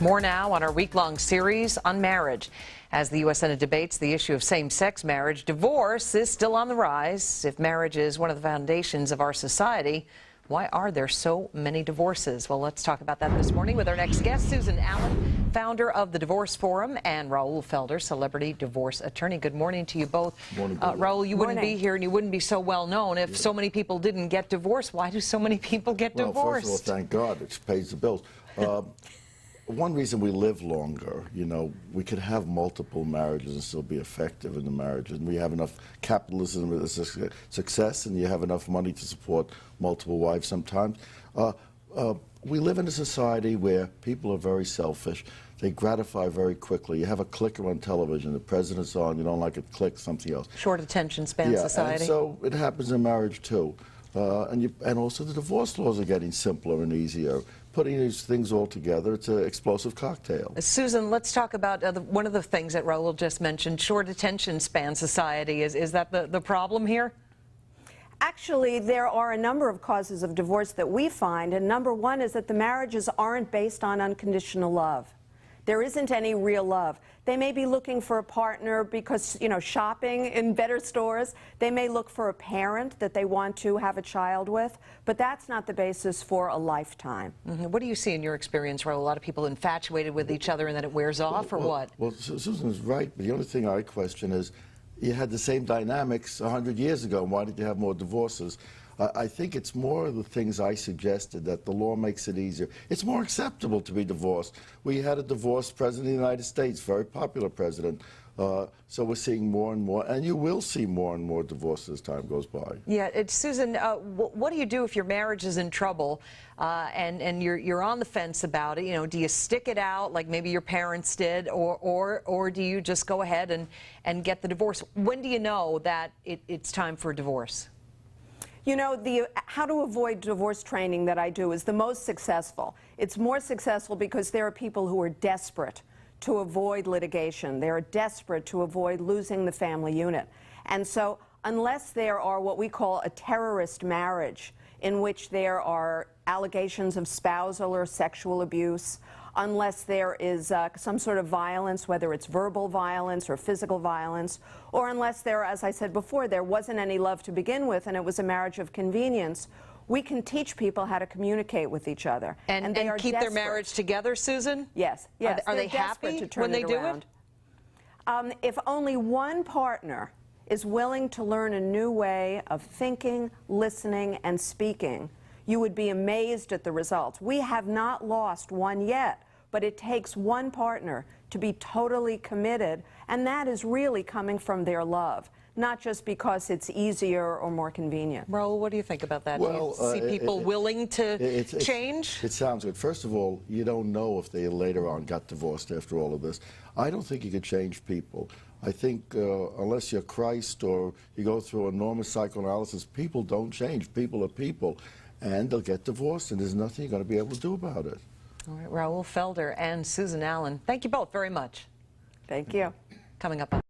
More now on our week-long series on marriage. As the U.S. Senate debates the issue of same-sex marriage, divorce is still on the rise. If marriage is one of the foundations of our society, why are there so many divorces? Well, let's talk about that this morning with our next guest, Susan Allan, founder of the Divorce Forum, and Raul Felder, celebrity divorce attorney. Good morning to you both. Morning, Raul, you wouldn't be here and you wouldn't be so well known if so many people didn't get divorced. Why do so many people get divorced? First of all, thank God it pays the bills. One reason we live longer, we could have multiple marriages and still be effective in the marriage. And we have enough capitalism with success, and you have enough money to support multiple wives sometimes. We live in a society where people are very selfish. They gratify very quickly. You have a clicker on television, the president's on, you don't like it, click, something else. Short attention span society. And so it happens in marriage too. And also the divorce laws are getting simpler and easier. Putting these things all together, it's an explosive cocktail. Susan, let's talk about one of the things that Raul just mentioned, short attention span society. Is that the problem here? Actually, there are a number of causes of divorce that we find, and number one is that the marriages aren't based on unconditional love. There isn't any real love. They may be looking for a partner because, shopping in better stores. They may look for a parent that they want to have a child with, but that's not the basis for a lifetime. What do you see in your experience, Raul? A lot of people infatuated with each other and then it wears off, or what? Well, Susan's right, but the only thing I question is, you had the same dynamics 100 years ago, and why did you have more divorces? I think it's more of the things I suggested, that the law makes it easier. It's more acceptable to be divorced. We had a divorced president of the United States, very popular president. So we're seeing more and more, and you will see more and more divorces as time goes by. Yeah, Susan, what do you do if your marriage is in trouble and you're on the fence about it? Do you stick it out like maybe your parents did, or do you just go ahead and get the divorce? When do you know that it's time for a divorce? The how to avoid divorce training that I do is the most successful. It's more successful because there are people who are desperate to avoid litigation. They're desperate to avoid losing the family unit. And so unless there are what we call a terrorist marriage, in which there are allegations of spousal or sexual abuse, unless there is some sort of violence, whether it's verbal violence or physical violence, or unless there, as I said before, there wasn't any love to begin with and it was a marriage of convenience, we can teach people how to communicate with each other. And they keep their marriage together, Susan? Yes. Yes. Are they happy when they do it? If only one partner is willing to learn a new way of thinking, listening, and speaking, you would be amazed at the results. We have not lost one yet, but it takes one partner to be totally committed, and that is really coming from their love, not just because it's easier or more convenient. Raul, what do you think about that? Well, do you see people willing to change? It sounds good. First of all, you don't know if they later on got divorced after all of this. I don't think you could change people. I think unless you're Christ or you go through enormous psychoanalysis, people don't change. People are people. And they'll get divorced, and there's nothing you're going to be able to do about it. All right, Raul Felder and Susan Allan, thank you both very much. Thank you. Coming up on